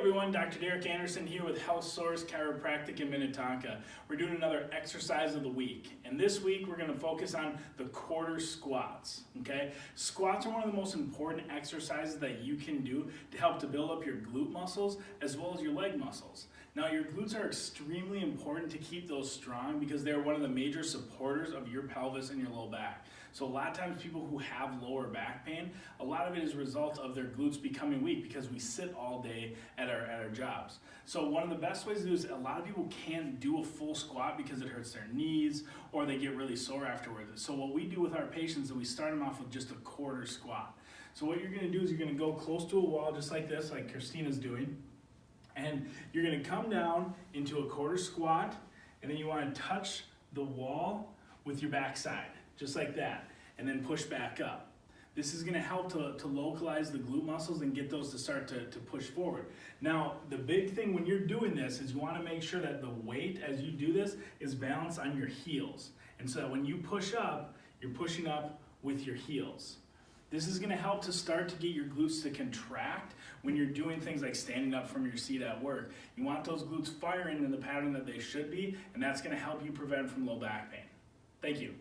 everyone, Dr. Derek Anderson here with Health Source Chiropractic in Minnetonka. We're doing another exercise of the week, and this week we're going to focus on the quarter squats, okay? Squats are one of the most important exercises that you can do to help to build up your glute muscles as well as your leg muscles. Now, your glutes are extremely important to keep those strong because they're one of the major supporters of your pelvis and your low back. So a lot of times people who have lower back pain, a lot of it is a result of their glutes becoming weak because we sit all day at our jobs. So one of the best ways to do is a lot of people can't do a full squat because it hurts their knees or they get really sore afterwards. So what we do with our patients is we start them off with just a quarter squat. So what you're gonna do is you're gonna go close to a wall just like this, like Christina's doing. And you're gonna come down into a quarter squat, and then you wanna touch the wall with your backside, just like that, and then push back up. This is gonna help to localize the glute muscles and get those to start to push forward. Now, the big thing when you're doing this is you wanna make sure that the weight as you do this is balanced on your heels. And so that when you push up, you're pushing up with your heels. This is gonna help to start to get your glutes to contract when you're doing things like standing up from your seat at work. You want those glutes firing in the pattern that they should be, and that's gonna help you prevent from low back pain. Thank you.